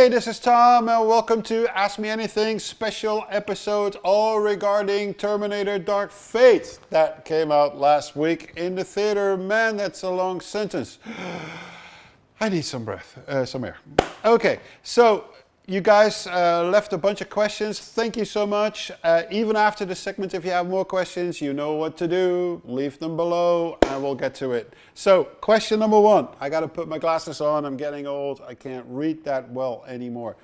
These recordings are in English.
Hey, this is Tom and welcome to Ask Me Anything special episode all regarding Terminator Dark Fate that came out last week in the theater. Man, that's a long sentence. I need some breath, some air. Okay, so you guys left a bunch of questions. Thank you so much. Even after the segment, if you have more questions, you know what to do. Leave them below and we'll get to it. So, question number one. I gotta put my glasses on. I'm getting old. I can't read that well anymore.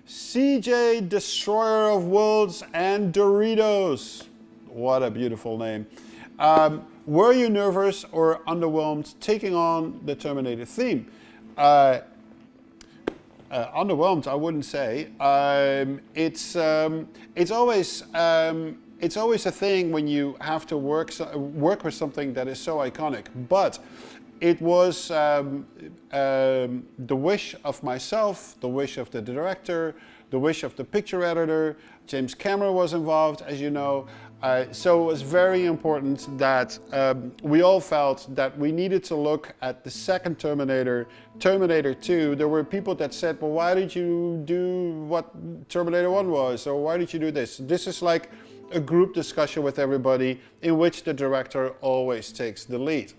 CJ, Destroyer of Worlds and Doritos. What a beautiful name. Were you nervous or underwhelmed taking on the Terminator theme? Underwhelmed, I wouldn't say. It's always a thing when you have to work with something that is so iconic. But it was the wish of myself, the wish of the director, the wish of the picture editor. James Cameron was involved, as you know. So it was very important that we all felt that we needed to look at the second Terminator, Terminator 2. There were people that said, well, why did you do what Terminator 1 was? Or why did you do this? This is like a group discussion with everybody in which the director always takes the lead.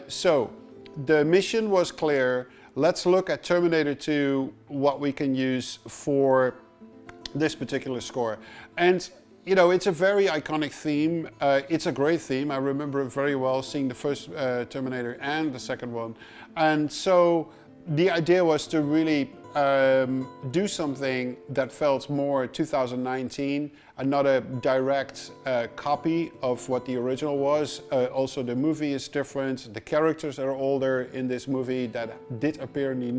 So the mission was clear. Let's look at Terminator 2, what we can use for this particular score. And you know, it's a very iconic theme. It's a great theme. I remember it very well, seeing the first Terminator and the second one. And so the idea was to really do something that felt more 2019 and not a direct copy of what the original was. Also, the movie is different. The characters are older in this movie that did appear in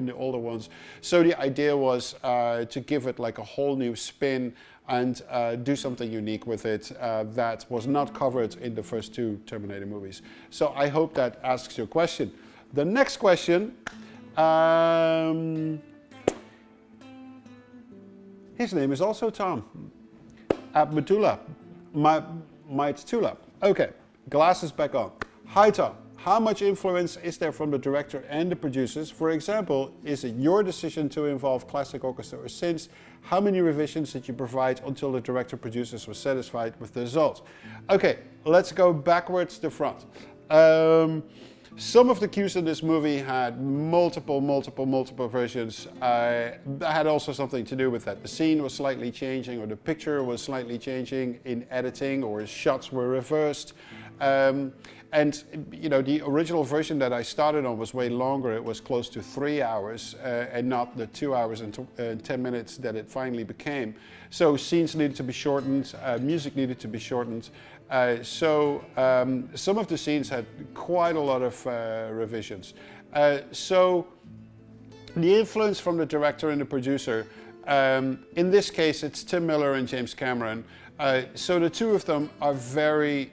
the older ones. So the idea was to give it like a whole new spin and do something unique with it that was not covered in the first two Terminator movies. So I hope that asks your question. The next question, his name is also Tom. Abmatula, Maitula. Okay, glasses back on. Hi Tom, how much influence is there from the director and the producers? For example, is it your decision to involve classic orchestra or synths? How many revisions did you provide until the director producers were satisfied with the results? Okay, let's go backwards to front. Some of the cues in this movie had multiple versions. That had also something to do with that. The scene was slightly changing, or the picture was slightly changing in editing, or shots were reversed. And you know, the original version that I started on was way longer. It was close to 3 hours and not the 2 hours and 10 minutes that it finally became. So scenes needed to be shortened, music needed to be shortened. So some of the scenes had quite a lot of revisions. So the influence from the director and the producer, in this case it's Tim Miller and James Cameron. So the two of them are very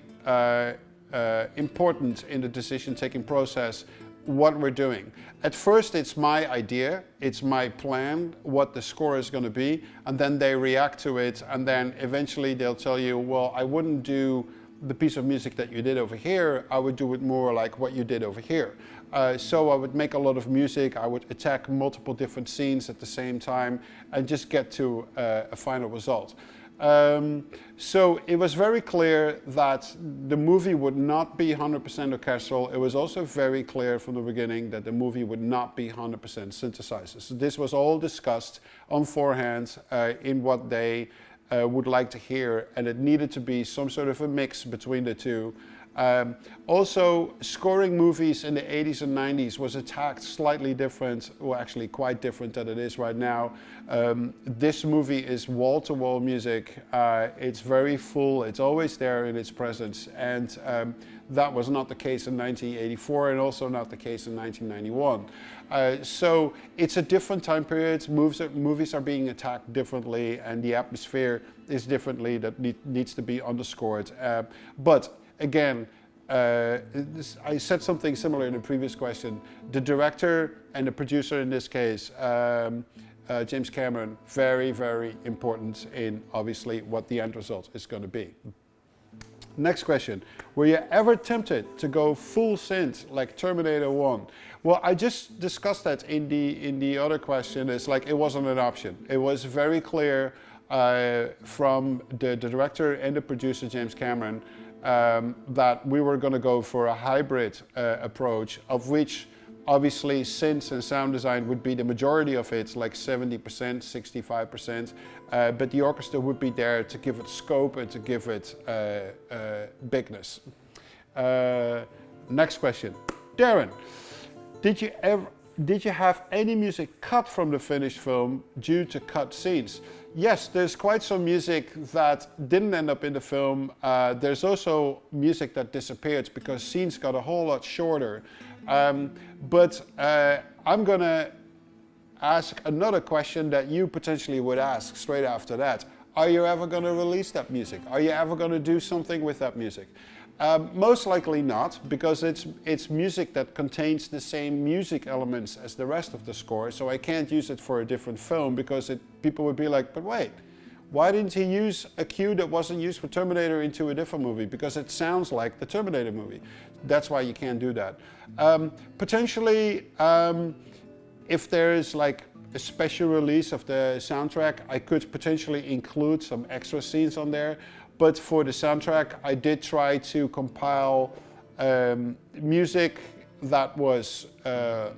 important in the decision-taking process, what we're doing. At first it's my idea, it's my plan, what the score is going to be, and then they react to it, and then eventually they'll tell you, well, I wouldn't do the piece of music that you did over here, I would do it more like what you did over here. So I would make a lot of music, I would attack multiple different scenes at the same time, and just get to a final result. So it was very clear that the movie would not be 100% orchestral. It was also very clear from the beginning that the movie would not be 100% synthesizers. So this was all discussed on forehand in what they would like to hear, and it needed to be some sort of a mix between the two. Also, scoring movies in the 80s and 90s was attacked slightly different, well actually quite different than it is right now. This movie is wall-to-wall music. It's very full, it's always there in its presence, and that was not the case in 1984 and also not the case in 1991. So it's a different time period, movies are being attacked differently, and the atmosphere is differently that needs to be underscored. But again, I said something similar in the previous question. The director and the producer in this case, James Cameron, very important in obviously what the end result is going to be. Next question. Were you ever tempted to go full synth like Terminator 1? Well, I just discussed that in the other question. It's like it wasn't an option. It was very clear from the director and the producer, James Cameron, that we were going to go for a hybrid approach, of which obviously synths and sound design would be the majority of it, like 70%, 65%, but the orchestra would be there to give it scope and to give it bigness. Next question. Darren, did you have any music cut from the finished film due to cut scenes? Yes, there's quite some music that didn't end up in the film. There's also music that disappeared because scenes got a whole lot shorter. But I'm gonna ask another question that you potentially would ask straight after that. Are you ever gonna release that music? Are you ever gonna do something with that music? Most likely not, because it's music that contains the same music elements as the rest of the score, so I can't use it for a different film because people would be like, but wait, why didn't he use a cue that wasn't used for Terminator into a different movie? Because it sounds like the Terminator movie. That's why you can't do that. Potentially, if there is like a special release of the soundtrack, I could potentially include some extra scenes on there. But for the soundtrack, I did try to compile music that was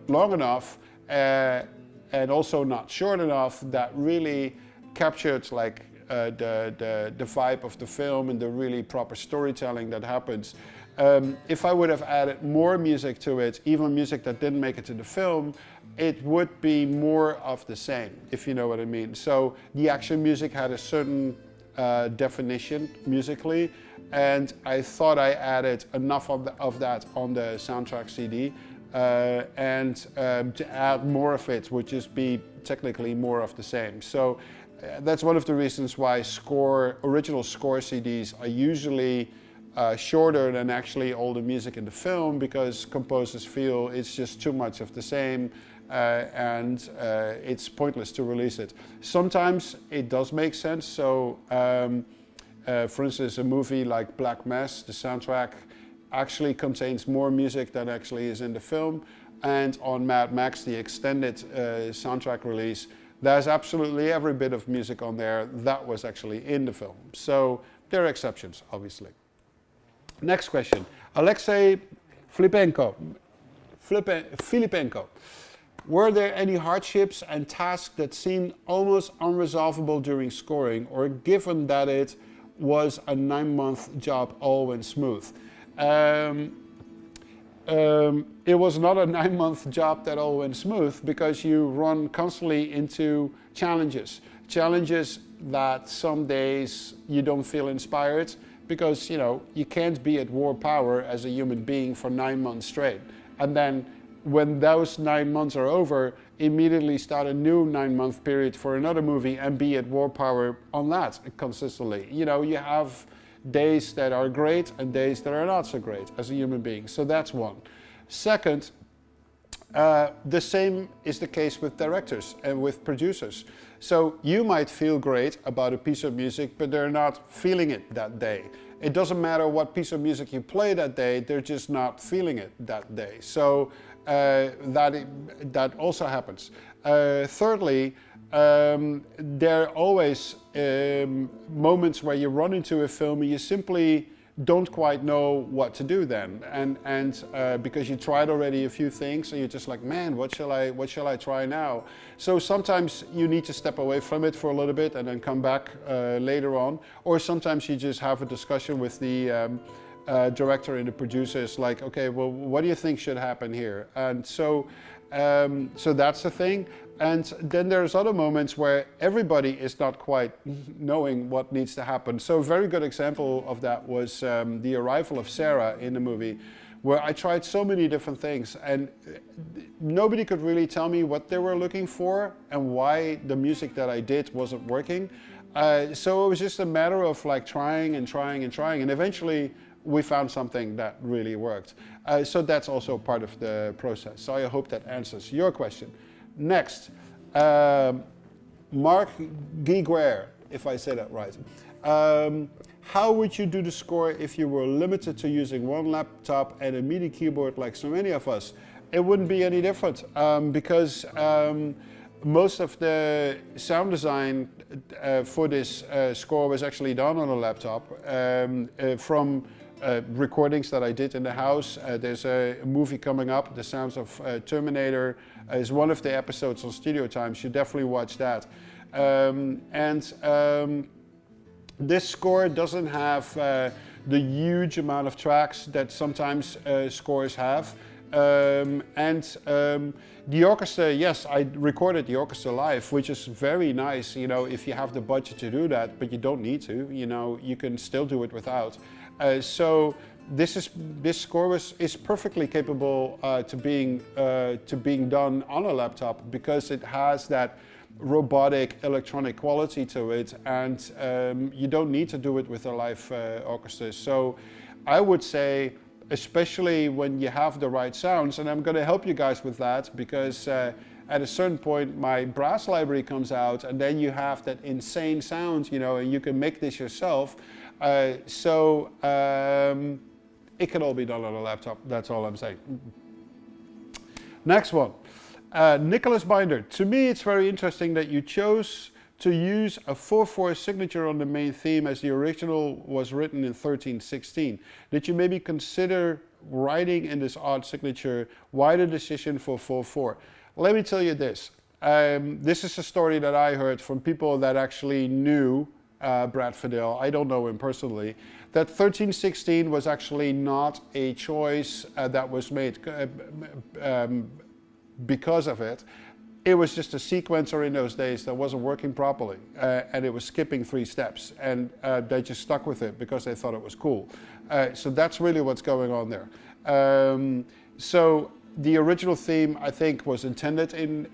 long enough and also not short enough, that really captured like the vibe of the film and the really proper storytelling that happens. If I would have added more music to it, even music that didn't make it to the film, it would be more of the same, if you know what I mean. So the action music had a certain definition musically, and I thought I added enough of that on the soundtrack CD, and to add more of it would just be technically more of the same. So that's one of the reasons why original score CDs are usually shorter than actually all the music in the film, because composers feel it's just too much of the same. And it's pointless to release it. Sometimes it does make sense. So, for instance, a movie like Black Mass, the soundtrack actually contains more music than actually is in the film. And on Mad Max, the extended soundtrack release, there's absolutely every bit of music on there that was actually in the film. So there are exceptions, obviously. Next question. Alexei Filipenko. Were there any hardships and tasks that seemed almost unresolvable during scoring, or given that it was a 9-month job, all went smooth? It was not a 9-month job that all went smooth, because you run constantly into challenges. Challenges that some days you don't feel inspired, because you can't be at war power as a human being for 9 months straight. And then when those 9 months are over, immediately start a new 9-month period for another movie and be at war power on that consistently. You have days that are great and days that are not so great as a human being. So that's one. Second, the same is the case with directors and with producers. So you might feel great about a piece of music, but they're not feeling it that day. It doesn't matter what piece of music you play that day, they're just not feeling it that day. So that also happens. Thirdly, there are always moments where you run into a film and you simply don't quite know what to do then, and because you tried already a few things and you're just like, man, what shall I try now? So sometimes you need to step away from it for a little bit and then come back later on, or sometimes you just have a discussion with the director and the producers, like, okay, well, what do you think should happen here? And so that's the thing. And then there's other moments where everybody is not quite knowing what needs to happen. So a very good example of that was the arrival of Sarah in the movie, where I tried so many different things and nobody could really tell me what they were looking for and why the music that I did wasn't working. So it was just a matter of like trying and trying and trying, and eventually we found something that really worked. So that's also part of the process. So I hope that answers your question. Next, Mark Guiguer. if I say that right. How would you do the score if you were limited to using one laptop and a MIDI keyboard like so many of us? It wouldn't be any different because most of the sound design for this score was actually done on a laptop from recordings that I did in the house. There's a movie coming up, The Sounds of Terminator, is one of the episodes on Studio Time. You should definitely watch that. This score doesn't have the huge amount of tracks that sometimes scores have. The orchestra, yes, I recorded the orchestra live, which is very nice, you know, if you have the budget to do that, but you don't need to, you know, you can still do it without. So this score is perfectly capable to being done on a laptop because it has that robotic electronic quality to it, and you don't need to do it with a live orchestra. So I would say, especially when you have the right sounds, and I'm going to help you guys with that because at a certain point my brass library comes out and then you have that insane sound, you know, and you can make this yourself. It can all be done on a laptop, that's all I'm saying. Next one. Nicholas Binder, to me it's very interesting that you chose to use a 4/4 signature on the main theme as the original was written in 13/16. Did you maybe consider writing in this odd signature? Why the decision for 4/4? Let me tell you this. This is a story that I heard from people that actually knew Brad Fiedel. I don't know him personally. That 13/16 was actually not a choice that was made because of it. It was just a sequencer in those days that wasn't working properly, and it was skipping 3 steps, and they just stuck with it because they thought it was cool. So that's really what's going on there. So the original theme, I think, was intended in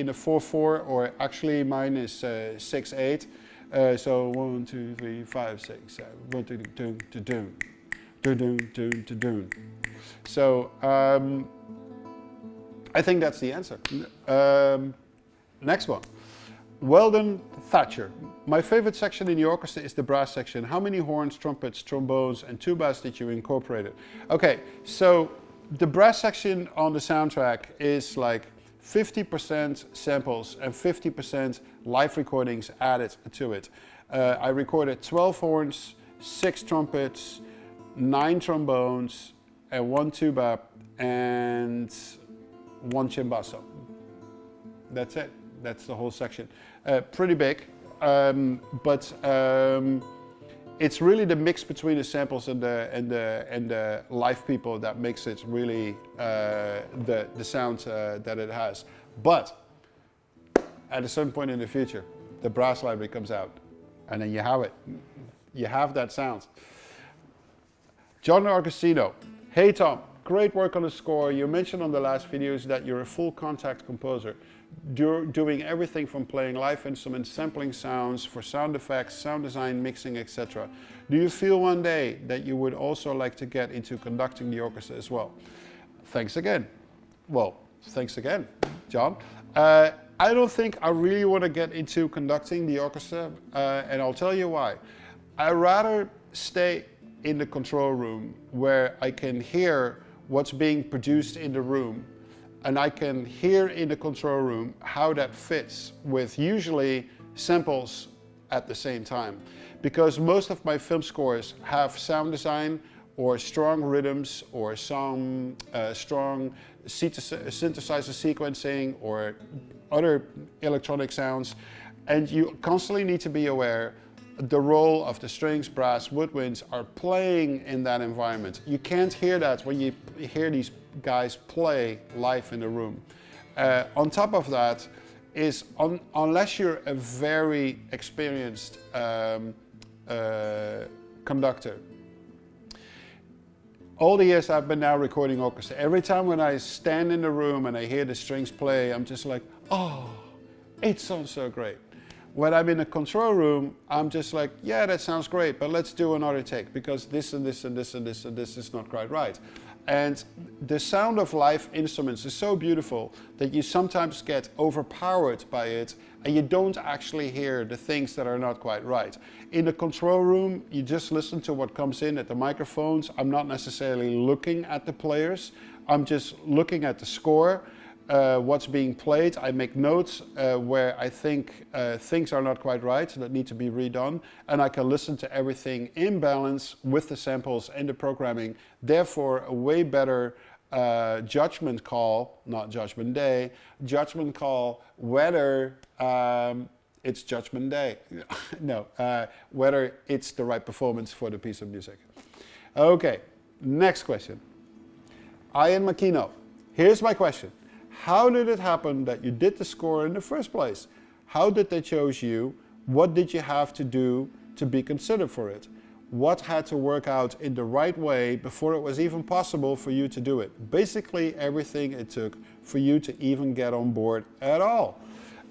a 4/4, or actually mine is 6/8. So 1, 2, 3, 5, 6, 7. 1, 2, 2, So I think that's the answer. Next one. Weldon Thatcher. My favorite section in the orchestra is the brass section. How many horns, trumpets, trombones, and tubas did you incorporate? Okay, so the brass section on the soundtrack is like 50% samples and 50% live recordings added to it. I recorded 12 horns, 6 trumpets, 9 trombones, and 1 tuba, and 1 cimbasso. That's it. That's the whole section. Pretty big, but it's really the mix between the samples and the live people that makes it really the sound that it has. But at a certain point in the future, the brass library comes out, and then you have it. You have that sound. John Argosino. Hey Tom. Great work on the score. You mentioned on the last videos that you're a full contact composer, doing everything from playing live instruments, sampling sounds for sound effects, sound design, mixing, etc. Do you feel one day that you would also like to get into conducting the orchestra as well? Thanks again. Well, thanks again, John. I don't think I really want to get into conducting the orchestra, and I'll tell you why. I'd rather stay in the control room where I can hear what's being produced in the room, and I can hear in the control room how that fits with usually samples at the same time. Because most of my film scores have sound design or strong rhythms or some strong synthesizer sequencing or other electronic sounds, and you constantly need to be aware the role of the strings, brass, woodwinds are playing in that environment. You can't hear that when you hear these guys play live in the room. On top of that is, unless you're a very experienced conductor, all the years I've been now recording orchestra, every time when I stand in the room and I hear the strings play, I'm just like, oh, it sounds so great. When I'm in a control room, I'm just like, yeah, that sounds great, but let's do another take because this and this and this and this and this is not quite right. And the sound of live instruments is so beautiful that you sometimes get overpowered by it and you don't actually hear the things that are not quite right. In the control room, you just listen to what comes in at the microphones. I'm not necessarily looking at the players. I'm just looking at the score, what's being played. I make notes where I think things are not quite right, that need to be redone, and I can listen to everything in balance with the samples and the programming. Therefore, a way better judgment call, not judgment day, judgment call whether it's judgment day. No, whether it's the right performance for the piece of music. Okay, next question. Ian Makino. Here's my question. How did it happen that you did the score in the first place? How did they choose you? What did you have to do to be considered for it? What had to work out in the right way before it was even possible for you to do it? Basically everything it took for you to even get on board at all.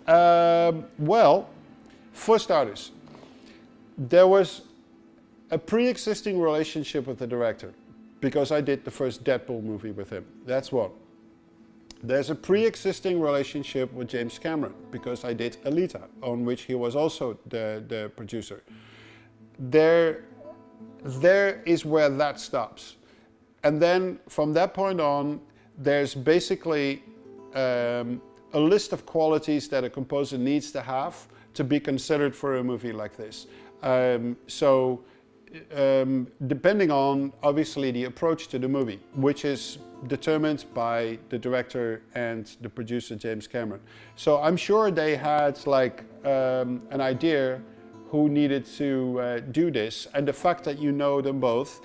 Well, for starters, there was a pre-existing relationship with the director because I did the first Deadpool movie with him. That's one. There's a pre-existing relationship with James Cameron because I did Alita, on which he was also the producer. There is where that stops. And then from that point on, there's basically a list of qualities that a composer needs to have to be considered for a movie like this. Depending on, obviously, the approach to the movie, which is determined by the director and the producer, James Cameron. So I'm sure they had like an idea who needed to do this, and the fact that you know them both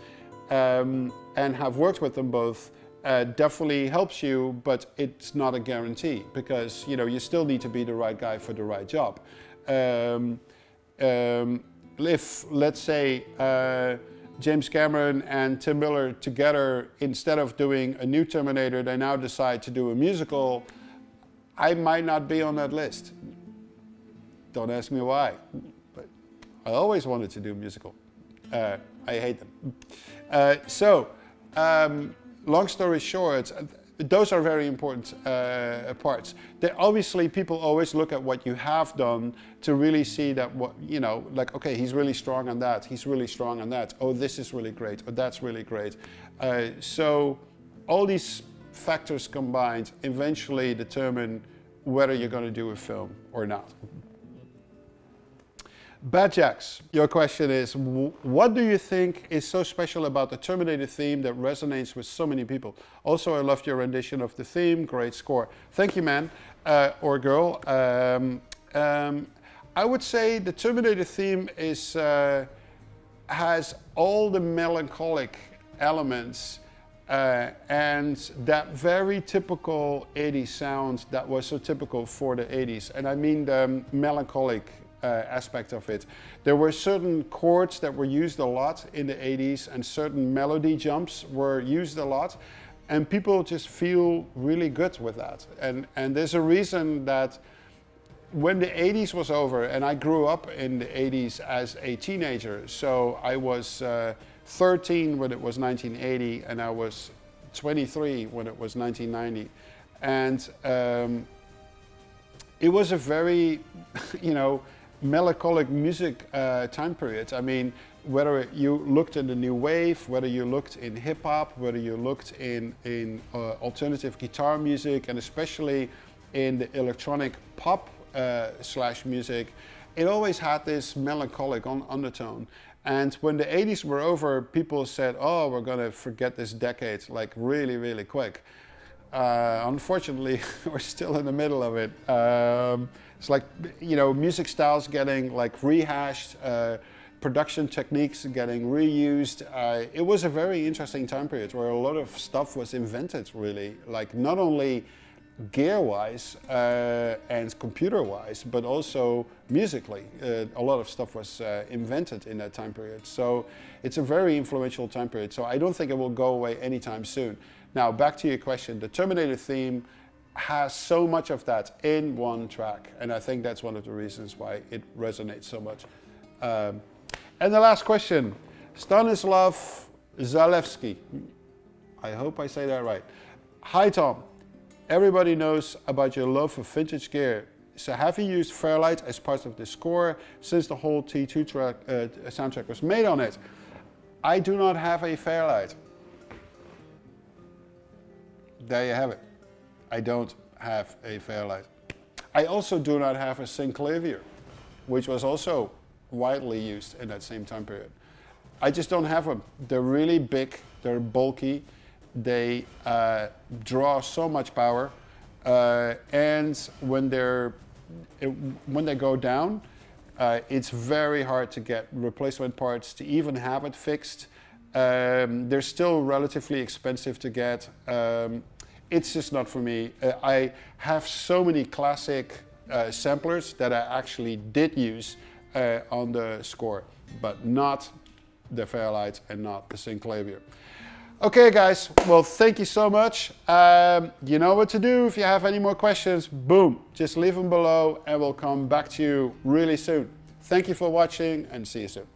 and have worked with them both definitely helps you, but it's not a guarantee because you still need to be the right guy for the right job. If, let's say, James Cameron and Tim Miller together, instead of doing a new Terminator, they now decide to do a musical, I might not be on that list. Don't ask me why, but I always wanted to do a musical. I hate them. Long story short, those are very important parts. Obviously, people always look at what you have done to really see that like, okay, he's really strong on that, he's really strong on that. Oh, this is really great, oh, that's really great. So all these factors combined eventually determine whether you're going to do a film or not. Bad Jacks, your question is, what do you think is so special about the Terminator theme that resonates with so many people? Also, I loved your rendition of the theme, great score. Thank you, man, or girl. I would say the Terminator theme is, has all the melancholic elements and that very typical 80s sound that was so typical for the 80s. And I mean the melancholic aspect of it. There were certain chords that were used a lot in the 80s and certain melody jumps were used a lot, and people just feel really good with that. And there's a reason that when the 80s was over, and I grew up in the 80s as a teenager, so I was 13 when it was 1980 and I was 23 when it was 1990. And it was a very, melancholic music time period. I mean, whether you looked in the new wave, whether you looked in hip hop, whether you looked in alternative guitar music, and especially in the electronic pop slash music, it always had this melancholic undertone. And when the 80s were over, people said, oh, we're gonna forget this decade like really, really quick. Unfortunately, we're still in the middle of it. It's like, music styles getting like rehashed, production techniques getting reused. It was a very interesting time period where a lot of stuff was invented, really, like not only gear-wise and computer-wise, but also musically. A lot of stuff was invented in that time period. So it's a very influential time period. So I don't think it will go away anytime soon. Now, back to your question, the Terminator theme has so much of that in one track, and I think that's one of the reasons why it resonates so much. And the last question, Stanislav Zalewski. I hope I say that right. Hi Tom, everybody knows about your love for vintage gear. So have you used Fairlight as part of the score since the whole T2 track, soundtrack was made on it? I do not have a Fairlight. There you have it. I don't have a Fairlight. I also do not have a Synclavier, which was also widely used in that same time period. I just don't have them. They're really big, they're bulky, they draw so much power, and when they go down, it's very hard to get replacement parts, to even have it fixed. They're still relatively expensive to get. It's just not for me. I have so many classic samplers that I actually did use on the score, but not the Fairlight and not the Synclavier. Okay guys, well thank you so much. You know what to do. If you have any more questions, boom, just leave them below and we'll come back to you really soon. Thank you for watching and see you soon.